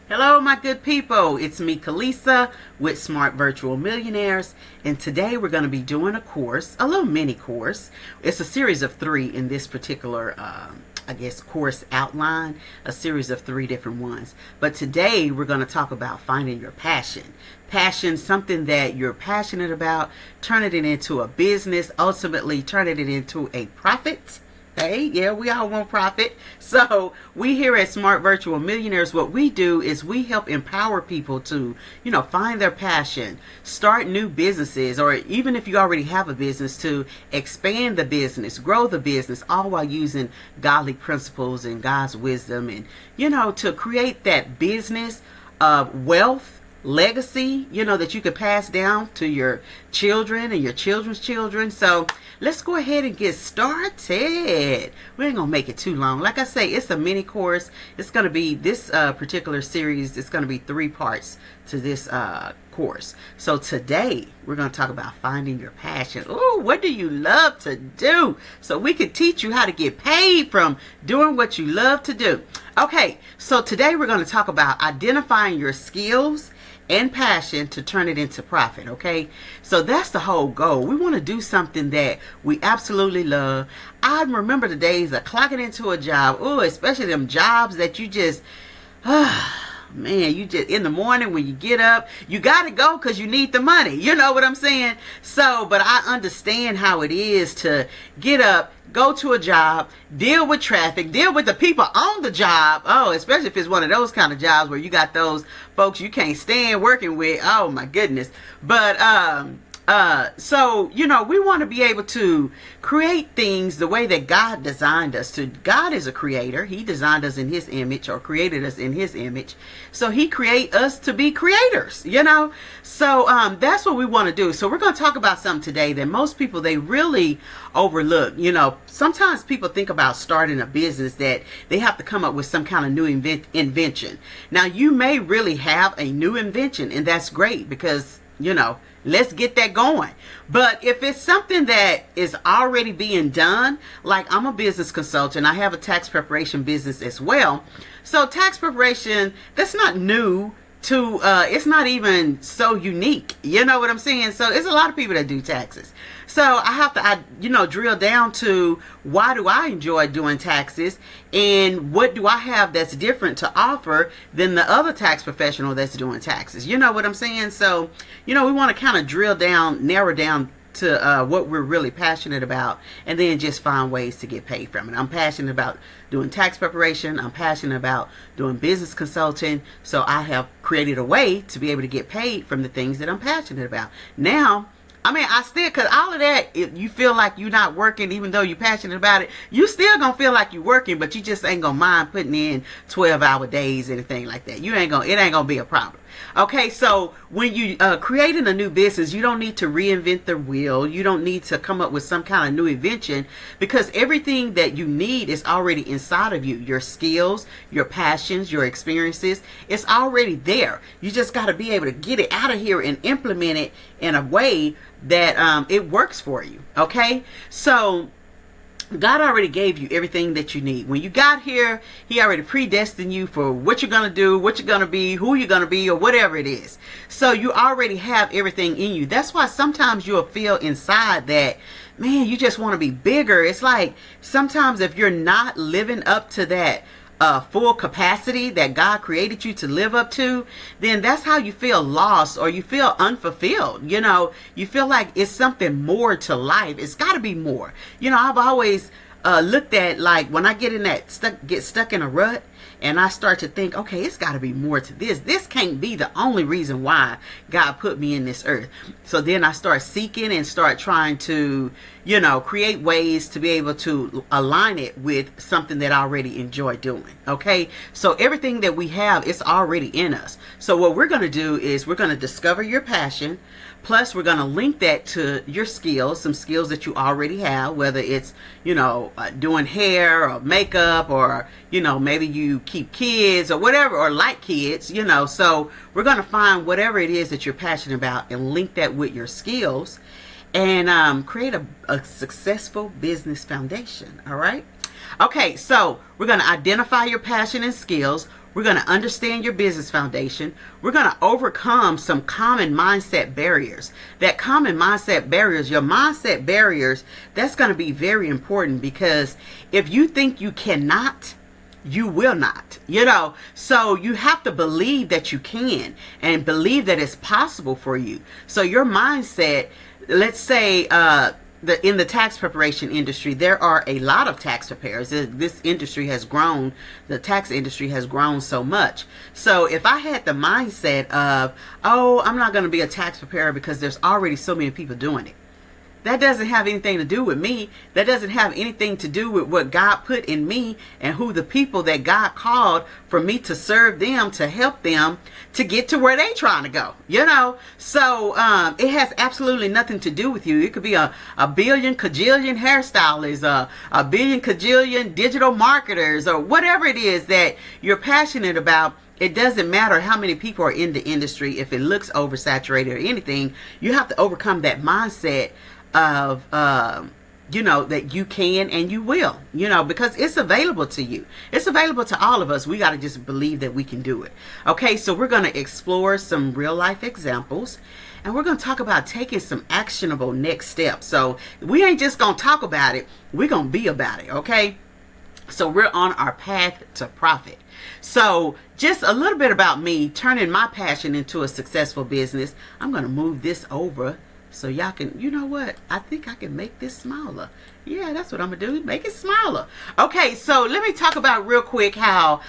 Hello, my good people. It's me, Kalisa, with Smart Virtual Millionaires. And today we're going to be doing a course, a little mini course. It's a series of 3 in this particular, course outline, a series of 3 different ones. But today we're going to talk about finding your passion. Passion, something that you're passionate about, turning it into a business, ultimately turning it into a profit. Hey, yeah, we all want profit. So we here at Smart Virtual Millionaires, what we do is we help empower people to, find their passion, start new businesses, or even if you already have a business, to expand the business, grow the business, all while using godly principles and God's wisdom and, to create that business of wealth, legacy, that you could pass down to your children and your children's children. So let's go ahead and get started. We ain't gonna make it too long. Like I say, it's a mini course. It's gonna be this particular series. It's gonna be 3 parts to this course. So today we're gonna talk about finding your passion. Oh, what do you love to do? So we can teach you how to get paid from doing what you love to do. Okay, so today we're gonna talk about identifying your skills and passion to turn it into profit. Okay, so that's the whole goal. We want to do something that we absolutely love. I remember the days of clocking into a job, especially them jobs that you just man, you just in the morning when you get up, you got to go because you need the money. You know what I'm saying? So, but I understand how it is to get up, go to a job, deal with traffic, deal with the people on the job. Oh, especially if it's one of those kind of jobs where you got those folks you can't stand working with. Oh my goodness. But, so, we want to be able to create things the way that God designed us to. God is a creator. He designed us in his image, or created us in his image. So he create us to be creators, So, that's what we want to do. So we're going to talk about something today that most people, they really overlook. Sometimes people think about starting a business that they have to come up with some kind of new invention. Now, you may really have a new invention, and that's great because, let's get that going. But if it's something that is already being done, like I'm a business consultant, I have a tax preparation business as well. So tax preparation, that's not new to, it's not even so unique. You know what I'm saying? So it's a lot of people that do taxes. So I have to, drill down to why do I enjoy doing taxes and what do I have that's different to offer than the other tax professional that's doing taxes. You know what I'm saying? So, we want to kind of drill down, narrow down to what we're really passionate about, and then just find ways to get paid from it. I'm passionate about doing tax preparation. I'm passionate about doing business consulting. So I have created a way to be able to get paid from the things that I'm passionate about. Now, I still, because all of that, if you feel like you're not working, even though you're passionate about it, you still going to feel like you're working, but you just ain't going to mind putting in 12-hour days, anything like that. It ain't going to be a problem. Okay, so when you creating a new business, you don't need to reinvent the wheel. You don't need to come up with some kind of new invention, because everything that you need is already inside of you. Your skills, your passions, your experiences, it's already there. You just got to be able to get it out of here and implement it in a way that it works for you. Okay, so God already gave you everything that you need. When you got here, he already predestined you for what you're going to do, what you're going to be, who you're going to be, or whatever it is. So you already have everything in you. That's why sometimes you'll feel inside that, man, you just want to be bigger. It's like sometimes if you're not living up to that full capacity that God created you to live up to, then that's how you feel lost, or you feel unfulfilled. You feel like it's something more to life. It's got to be more. I've always looked at, like, when I get stuck in a rut, and I start to think, okay, it's got to be more to this. This can't be the only reason why God put me in this earth. So then I start seeking and start trying to, create ways to be able to align it with something that I already enjoy doing. Okay, so everything that we have is already in us. So what we're going to do is we're going to discover your passion. Plus, we're going to link that to your skills, some skills that you already have, whether it's, doing hair or makeup, or, maybe you keep kids or whatever, or like kids, So we're going to find whatever it is that you're passionate about and link that with your skills and create a successful business foundation. All right. Okay, so we're going to identify your passion and skills, We're going to understand your business foundation. We're going to overcome some common mindset barriers. That common mindset barriers, your mindset barriers, that's going to be very important, because if you think you cannot, you will not, so you have to believe that you can and believe that it's possible for you. So your mindset, let's say, in the tax preparation industry, there are a lot of tax preparers. This industry has grown. The tax industry has grown so much. So if I had the mindset of, oh, I'm not going to be a tax preparer because there's already so many people doing it, that doesn't have anything to do with me. That doesn't have anything to do with what God put in me and who the people that God called for me to serve them, to help them to get to where they trying to go, So it has absolutely nothing to do with you. It could be a billion cajillion hairstylists, a billion cajillion digital marketers, or whatever it is that you're passionate about. It doesn't matter how many people are in the industry. If it looks oversaturated or anything, you have to overcome that mindset of that you can and you will, because it's available to you. It's available to all of us. We got to just believe that we can do it. Okay, so we're going to explore some real life examples, and we're going to talk about taking some actionable next steps. So we ain't just going to talk about it. We're going to be about it. Okay, so we're on our path to profit. So just a little bit about me turning my passion into a successful business. I'm going to move this over so y'all can, I think I can make this smaller. Yeah, that's what I'm going to do. Make it smaller. Okay, so let me talk about real quick how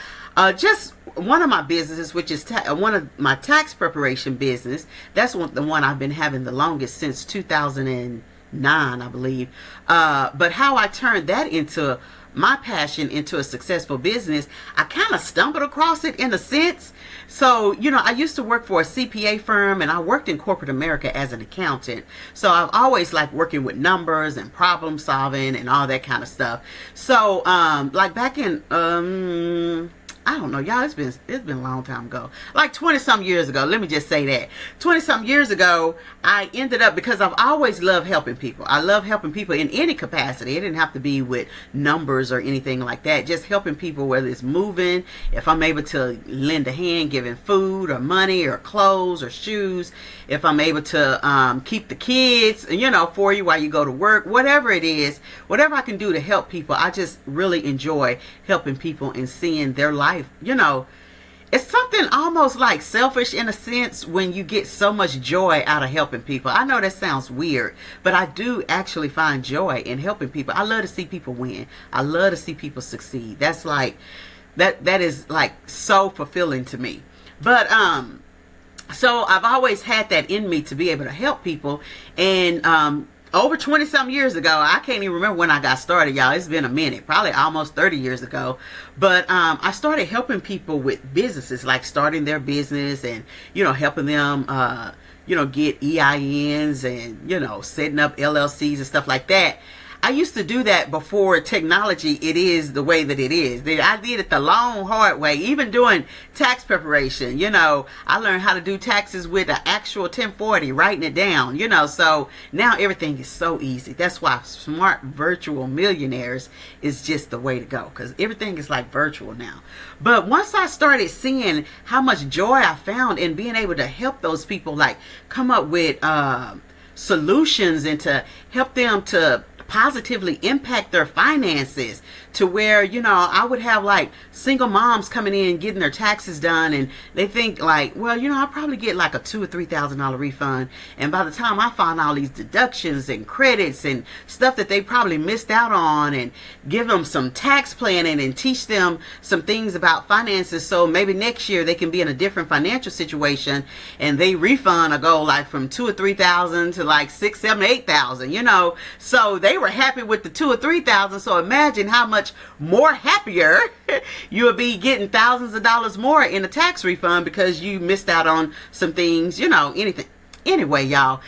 just one of my businesses, which is one of my tax preparation business, that's the one I've been having the longest, since 2009, I believe. But how I turned that into my passion into a successful business, I kind of stumbled across it in a sense. So, I used to work for a CPA firm, and I worked in corporate America as an accountant. So I've always liked working with numbers and problem solving and all that kind of stuff. So, like back in, I don't know, y'all, it's been a long time ago, like 20-some years ago. Let me just say that 20-some years ago, I ended up, because I've always loved helping people. I love helping people in any capacity. It didn't have to be with numbers or anything like that. Just helping people, whether it's moving, if I'm able to lend a hand, giving food or money or clothes or shoes, if I'm able to keep the kids, for you while you go to work, whatever it is, whatever I can do to help people. I just really enjoy helping people and seeing their life. It's something almost like selfish in a sense when you get so much joy out of helping people. I know that sounds weird, but I do actually find joy in helping people. I love to see people win. I love to see people succeed. That's like, that is like so fulfilling to me. But so I've always had that in me to be able to help people. And over 20-some years ago, I can't even remember when I got started, y'all. It's been a minute, probably almost 30 years ago. But I started helping people with businesses, like starting their business and, helping them, get EINs and, setting up LLCs and stuff like that. I used to do that before technology. It is the way that it is. I did it the long, hard way. Even doing tax preparation, I learned how to do taxes with an actual 1040, writing it down, so now everything is so easy. That's why Smart Virtual Millionaires is just the way to go, because everything is like virtual now. But once I started seeing how much joy I found in being able to help those people, like come up with solutions and to help them to positively impact their finances, to where I would have like single moms coming in getting their taxes done, and they think like, well, I'll probably get like a $2,000 or $3,000 refund, and by the time I find all these deductions and credits and stuff that they probably missed out on, and give them some tax planning and teach them some things about finances, so maybe next year they can be in a different financial situation, and they refund or go like from $2,000 or $3,000 to like $6,000, $7,000, $8,000, so they were happy with the $2,000 or $3,000. So imagine how much more happier you will be getting thousands of dollars more in a tax refund because you missed out on some things, anything. Anyway, y'all,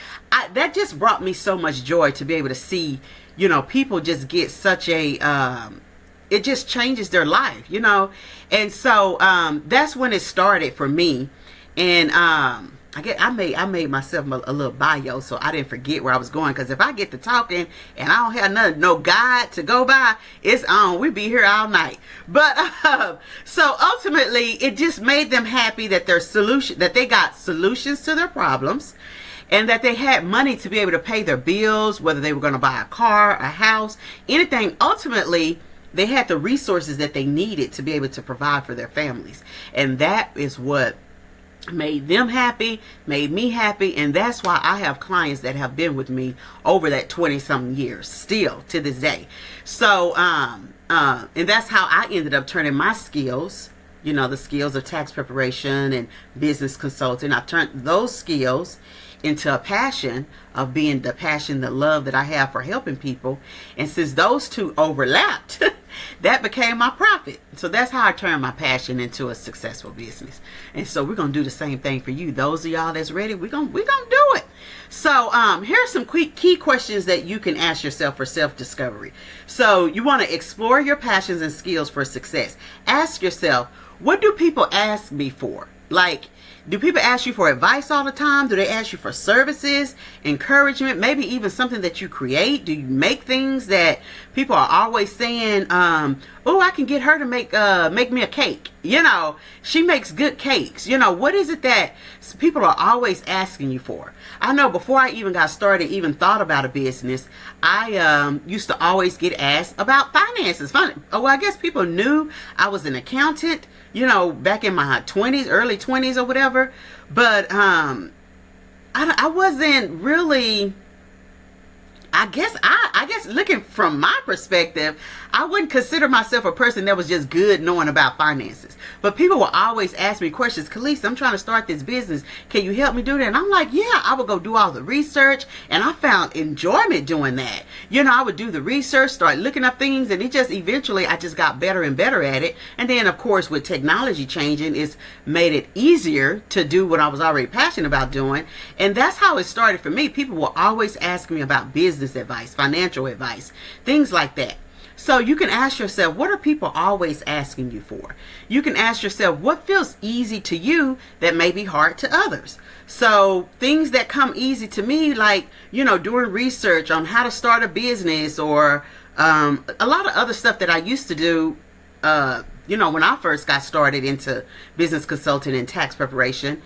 that just brought me so much joy to be able to see, people just get such a, it just changes their life, and so that's when it started for me. And I made myself a little bio so I didn't forget where I was going, because if I get to talking and I don't have no guide to go by, it's on. We be here all night. But so ultimately, it just made them happy that they got solutions to their problems, and that they had money to be able to pay their bills, whether they were going to buy a car, a house, anything. Ultimately, they had the resources that they needed to be able to provide for their families, and that is what made them happy, made me happy. And that's why I have clients that have been with me over that 20-something years, still to this day. So and that's how I ended up turning my skills, the skills of tax preparation and business consulting. I turned those skills into a passion of being the love that I have for helping people. And since those two overlapped, that became my profit. So that's how I turned my passion into a successful business. And so we're going to do the same thing for you. Those of y'all that's ready, we're gonna do it. So here are some key questions that you can ask yourself for self-discovery. So you want to explore your passions and skills for success. Ask yourself, what do people ask me for? Like, do people ask you for advice all the time? Do they ask you for services, encouragement, maybe even something that you create? Do you make things that people are always saying, oh, I can get her to make me a cake? She makes good cakes. What is it that people are always asking you for? I know before I even got started, even thought about a business, I used to always get asked about finances. Well, I guess people knew I was an accountant, back in my 20s, early 20s or whatever. But I wasn't really, I guess looking from my perspective, I wouldn't consider myself a person that was just good knowing about finances. But people will always ask me questions. Khaleesa, I'm trying to start this business. Can you help me do that? And I'm like, yeah, I would go do all the research. And I found enjoyment doing that. I would do the research, start looking up things. And eventually I just got better and better at it. And then, of course, with technology changing, it's made it easier to do what I was already passionate about doing. And that's how it started for me. People will always ask me about business advice, financial advice, things like that. So you can ask yourself, what are people always asking you for? You can ask yourself, what feels easy to you that may be hard to others? So things that come easy to me, like, doing research on how to start a business, or a lot of other stuff that I used to do, when I first got started into business consulting and tax preparation.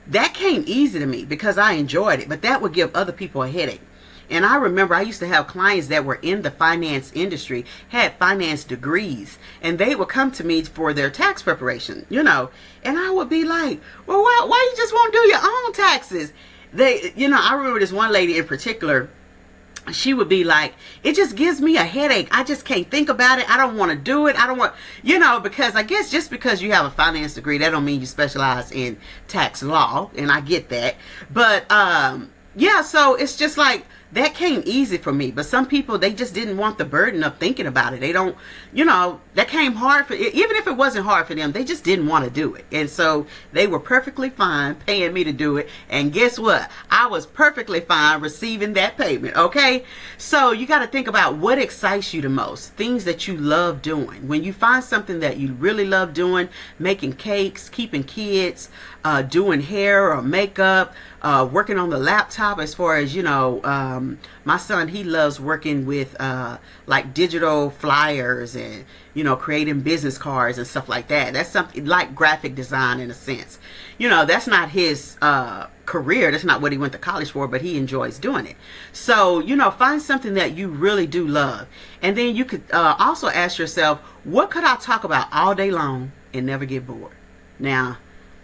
That came easy to me because I enjoyed it, but that would give other people a headache. And I remember I used to have clients that were in the finance industry, had finance degrees, and they would come to me for their tax preparation, and I would be like, well, why you just won't do your own taxes? I remember this one lady in particular, she would be like, it just gives me a headache. I just can't think about it. I don't want to do it. I don't want, because I guess just because you have a finance degree, that don't mean you specialize in tax law. And I get that. But, yeah, so it's just like, that came easy for me. But some people, they just didn't want the burden of thinking about it. They don't, that came hard for, even if it wasn't hard for them, they just didn't want to do it. And so they were perfectly fine paying me to do it. And guess what? I was perfectly fine receiving that payment. Okay. So you got to think about what excites you the most, things that you love doing. When you find something that you really love doing, making cakes, keeping kids, doing hair or makeup, working on the laptop, as far as, my son, he loves working with like digital flyers and, creating business cards and stuff like that. That's something like graphic design in a sense. That's not his career. That's not what he went to college for, but he enjoys doing it. So, find something that you really do love. And then you could also ask yourself, what could I talk about all day long and never get bored? Now,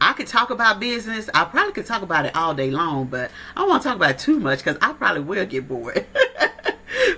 I could talk about business. I probably could talk about it all day long, but I don't want to talk about it too much because I probably will get bored.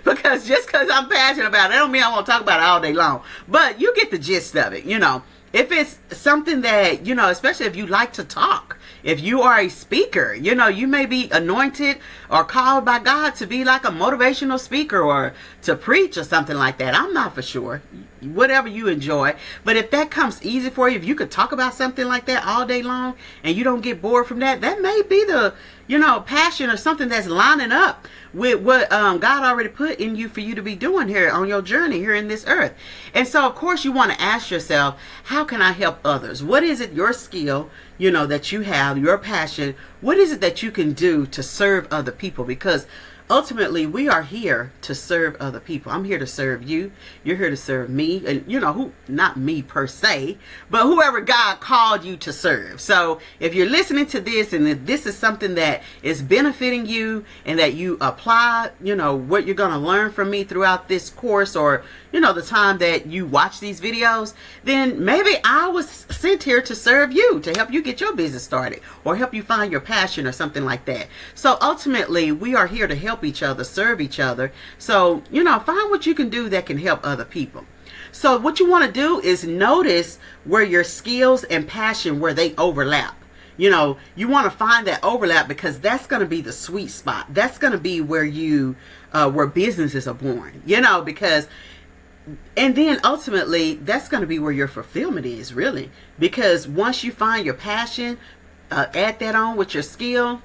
Because just because I'm passionate about it, that don't mean I want to talk about it all day long. But you get the gist of it, If it's something that, especially if you like to talk, if you are a speaker, you may be anointed or called by God to be like a motivational speaker or to preach or something like that. I'm not for sure. whatever you enjoy. But if that comes easy for you, if you could talk about something like that all day long and you don't get bored from that, that may be the, passion or something that's lining up with what God already put in you for you to be doing here on your journey here in this earth. And so, of course, you want to ask yourself, how can I help others? What is it, your skill, that you have, your passion? What is it that you can do to serve other people? Because ultimately, we are here to serve other people. I'm here to serve you. You're here to serve me. And not me per se, but whoever God called you to serve. So if you're listening to this and if this is something that is benefiting you and that you apply, what you're going to learn from me throughout this course, or, the time that you watch these videos, then maybe I was sent here to serve you, to help you get your business started or help you find your passion or something like that. So ultimately, we are here to help each other, serve each other. So, find what you can do that can help other people. So what you want to do is notice where your skills and passion, where they overlap. You want to find that overlap, because that's going to be the sweet spot. That's going to be where where businesses are born, and then ultimately that's going to be where your fulfillment is, really, because once you find your passion, add that on with your skill,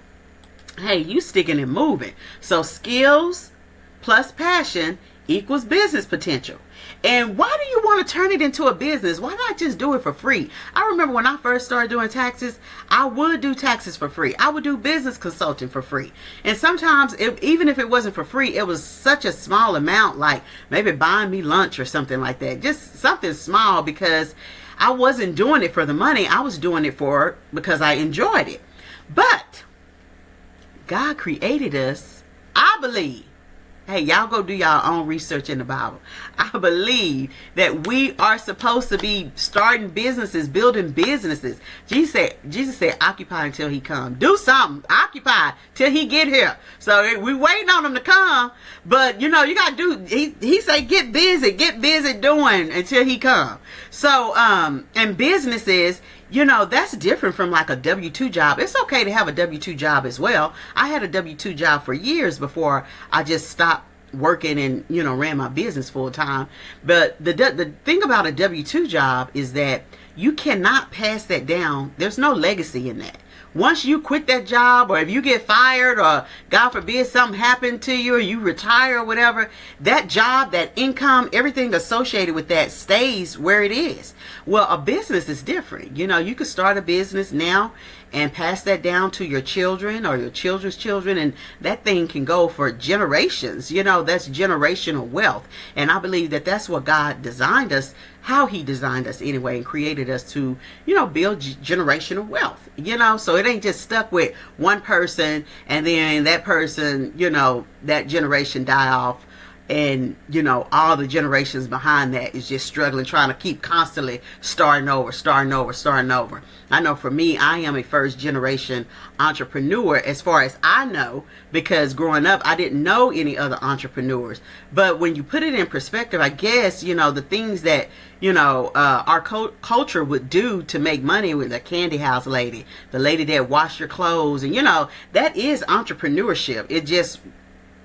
hey, you sticking and moving. So skills plus passion equals business potential. And why do you want to turn it into a business? Why not just do it for free? I remember when I first started doing taxes, I would do taxes for free. I would do business consulting for free. And sometimes, even if it wasn't for free, it was such a small amount, like maybe buying me lunch or something like that. Just something small, because I wasn't doing it for the money. I was doing it because I enjoyed it. But God created us, I believe. Hey, y'all go do y'all own research in the Bible. I believe that we are supposed to be starting businesses, building businesses. Jesus said, occupy until he come. Do something. Occupy till he get here. So we waiting on him to come. But, you got to do, he said, get busy doing until he come. So, and businesses, that's different from like a W-2 job. It's okay to have a W-2 job as well. I had a W-2 job for years before I just stopped working and, ran my business full time. But the thing about a W-2 job is that you cannot pass that down. There's no legacy in that. Once you quit that job, or if you get fired, or God forbid something happened to you, or you retire or whatever, that job, that income, everything associated with that stays where it is. Well, a business is different. You could start a business now and pass that down to your children or your children's children, and that thing can go for generations. That's generational wealth. And I believe that that's what God designed us, how he designed us anyway, and created us to, build generational wealth, so it ain't just stuck with one person and then that person, that generation die off. And, all the generations behind that is just struggling, trying to keep constantly starting over. I know for me, I am a first generation entrepreneur as far as I know, because growing up, I didn't know any other entrepreneurs. But when you put it in perspective, I guess, the things that, our culture would do to make money, with the candy house lady, the lady that washed your clothes. And, that is entrepreneurship. It just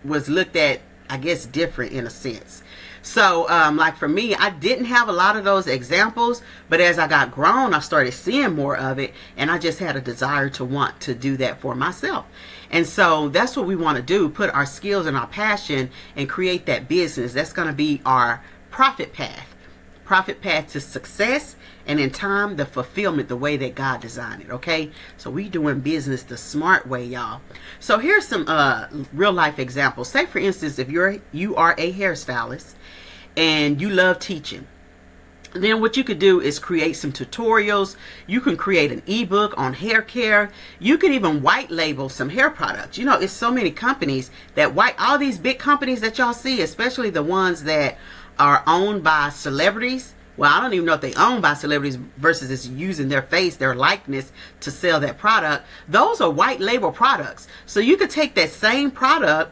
was looked at, I guess, different in a sense. So like for me, I didn't have a lot of those examples, but as I got grown, I started seeing more of it, and I just had a desire to want to do that for myself. And so that's what we want to do, put our skills and our passion and create that business. That's going to be our profit path to success, and in time, the fulfillment, the way that God designed it. Okay, so we doing business the smart way, y'all. So here's some real life examples. Say for instance, if you are a hairstylist and you love teaching, then what you could do is create some tutorials. You can create an ebook on hair care. You can even white label some hair products. It's so many companies that all these big companies that y'all see, especially the ones that are owned by celebrities. Well, I don't even know if they own by celebrities versus it's using their face, their likeness to sell that product. Those are white label products. So you could take that same product,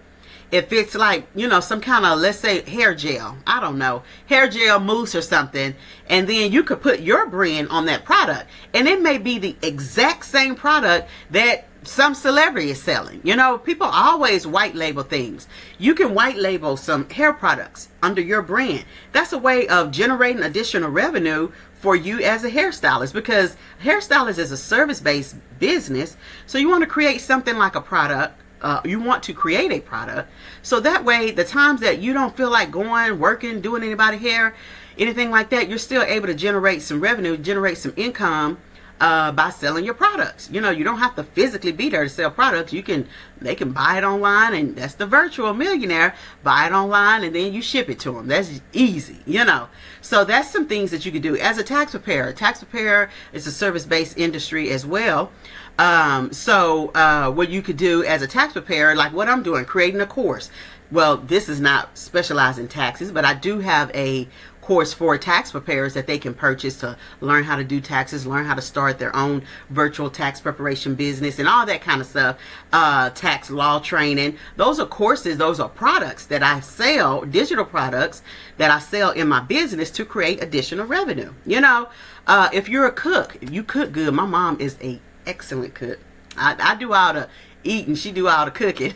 if it's like, some kind of, let's say, hair gel, I don't know, hair gel mousse or something, and then you could put your brand on that product. And it may be the exact same product that some celebrity is selling. You know, people always white label things. You can white label some hair products under your brand. That's a way of generating additional revenue for you as a hairstylist, because hairstylist is a service-based business. So you want to create something like a product. You want to create a product. So that way, the times that you don't feel like going, working, doing anybody's hair, anything like that, you're still able to generate some revenue, generate some income by selling your products. You know, you don't have to physically be there to sell products. They can buy it online, and that's the virtual millionaire. Buy it online and then you ship it to them. That's easy, you know. So that's some things that you could do as a tax preparer. Tax preparer is a service-based industry as well. What you could do as a tax preparer, like what I'm doing, creating a course. Well, this is not specialized in taxes, but I do have a course for tax preparers that they can purchase to learn how to do taxes, learn how to start their own virtual tax preparation business and all that kind of stuff. Tax law training. Those are courses, those are products that I sell, digital products that I sell in my business to create additional revenue. You know, if you're a cook, if you cook good, my mom is a excellent cook. I do all the eating, she do all the cooking.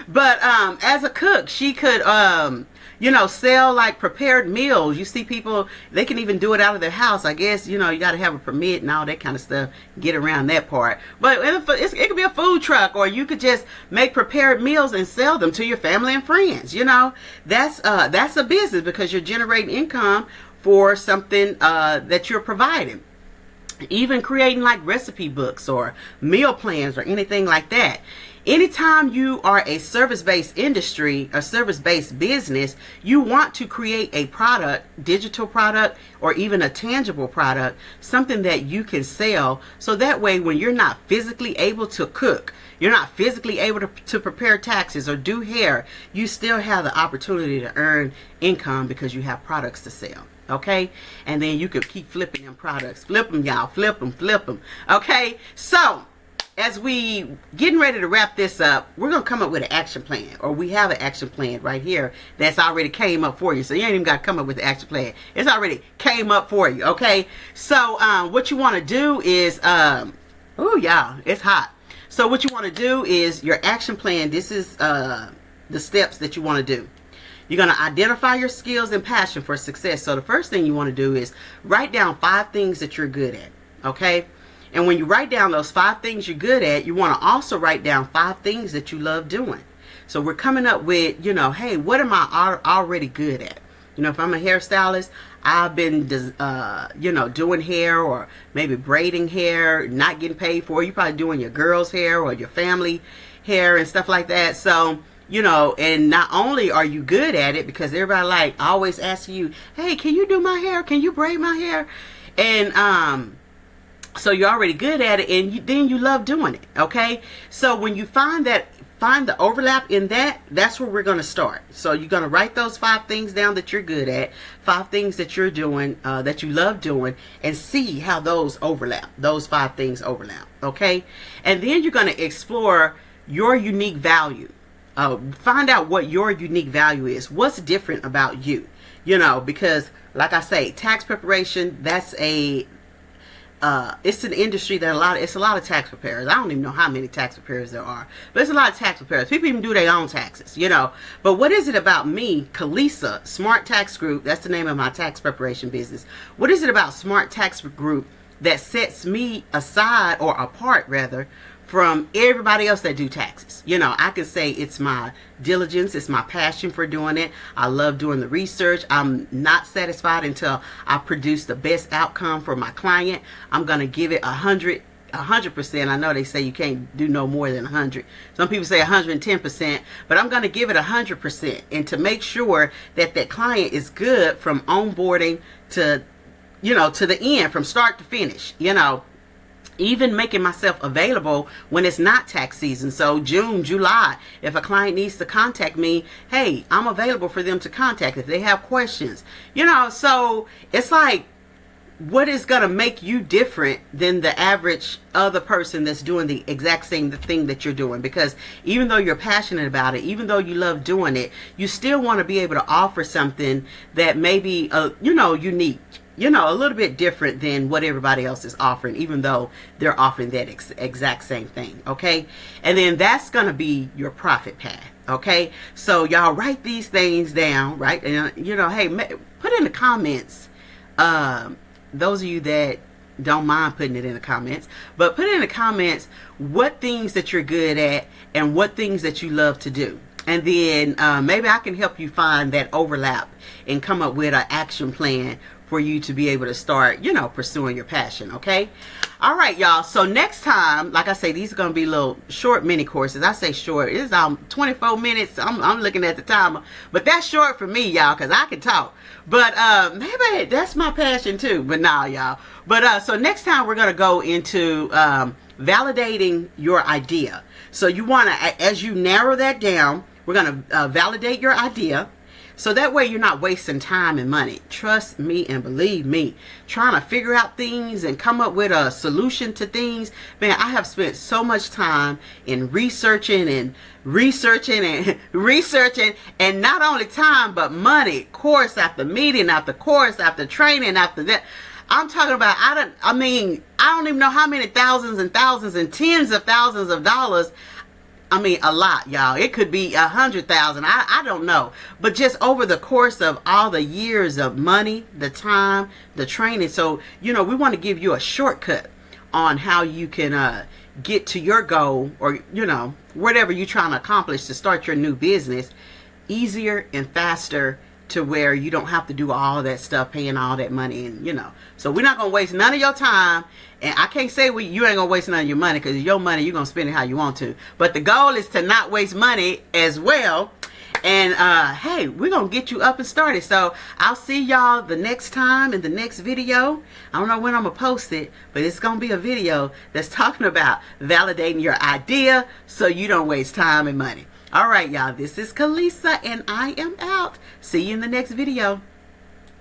But as a cook, she could you know, sell like prepared meals. You see people, they can even do it out of their house. I guess, you know, you got to have a permit and all that kind of stuff, get around that part. But it could be a food truck, or you could just make prepared meals and sell them to your family and friends. You know, that's a business, because you're generating income for something that you're providing. Even creating like recipe books or meal plans or anything like that. Anytime you are a service-based industry, a service-based business, you want to create a product, digital product, or even a tangible product, something that you can sell. So that way, when you're not physically able to cook, you're not physically able to prepare taxes or do hair, you still have the opportunity to earn income because you have products to sell. Okay, and then you could keep flipping them products. Flip them, y'all. Flip them, flip them. Okay, so as we getting ready to wrap this up, we're going to come up with an action plan, or we have an action plan right here that's already came up for you. So you ain't even got to come up with the action plan. It's already came up for you. Okay, so what you want to do is, oh yeah, it's hot. So what you want to do is your action plan. This is the steps that you want to do. You're going to identify your skills and passion for success. So the first thing you want to do is write down 5 things that you're good at. Okay. And when you write down those 5 things you're good at, you want to also write down 5 things that you love doing. So we're coming up with, you know, hey, what am I already good at? You know, if I'm a hairstylist, I've been, you know, doing hair, or maybe braiding hair, not getting paid for it. You're probably doing your girl's hair or your family hair and stuff like that. So, you know, and not only are you good at it, because everybody like always asking you, hey, can you do my hair? Can you braid my hair? And so you're already good at it, and then you love doing it. Okay, so when you find the overlap in that, that's where we're going to start. So you're going to write those 5 things down that you're good at, 5 things that you're doing, that you love doing, and see how those overlap. Those 5 things overlap. Okay, and then you're going to explore your unique value. Find out what your unique value is. What's different about you? You know, because like I say, tax preparation, that's it's an industry that it's a lot of tax preparers. I don't even know how many tax preparers there are, but it's a lot of tax preparers. People even do their own taxes, you know. But what is it about me, Kalisa, Smart Tax Group, that's the name of my tax preparation business. What is it about Smart Tax Group that sets me aside, or apart rather, from everybody else that do taxes? You know, I can say it's my diligence, it's my passion for doing it. I love doing the research. I'm not satisfied until I produce the best outcome for my client. I'm going to give it 100%. I know they say you can't do no more than 100. Some people say 110%, but I'm going to give it 100%, and to make sure that that client is good from onboarding to, you know, to the end, from start to finish, you know. Even making myself available when it's not tax season. So June, July, if a client needs to contact me, hey, I'm available for them to contact if they have questions. You know, so it's like, what is going to make you different than the average other person that's doing the exact same thing that you're doing? Because even though you're passionate about it, even though you love doing it, you still want to be able to offer something that may be, you know, unique. you know, a little bit different than what everybody else is offering, even though they're offering that exact same thing. Okay. And then that's going to be your profit path. Okay. So y'all write these things down, right? And you know, hey, put in the comments, those of you that don't mind putting it in the comments, but put in the comments what things that you're good at and what things that you love to do. And then maybe I can help you find that overlap and come up with an action plan for you to be able to start, you know, pursuing your passion. Okay. All right, y'all. So next time, like I say, these are going to be little short mini courses. I say short. It's 24 minutes. I'm looking at the timer, but that's short for me, y'all, because I can talk. But maybe that's my passion too. But nah, y'all. But so next time we're going to go into validating your idea. So you want to, as you narrow that down, we're going to validate your idea. So that way you're not wasting time and money. Trust me and believe me, trying to figure out things and come up with a solution to things. Man, I have spent so much time in researching and not only time, but money, course after meeting, after course, after training, after that. I'm talking about, I don't even know how many thousands and thousands and tens of thousands of dollars. I mean, a lot, y'all. It could be 100,000. I don't know. But just over the course of all the years of money, the time, the training. So, you know, we want to give you a shortcut on how you can get to your goal, or, you know, whatever you're trying to accomplish to start your new business easier and faster, to where you don't have to do all that stuff, paying all that money, and you know. So we're not gonna waste none of your time, and I can't say you ain't gonna waste none of your money, because your money you're gonna spend it how you want to. But the goal is to not waste money as well. And hey, we're gonna get you up and started. So I'll see y'all the next time in the next video. I don't know when I'm gonna post it, but it's gonna be a video that's talking about validating your idea so you don't waste time and money. All right, y'all, this is Kalisa, and I am out. See you in the next video.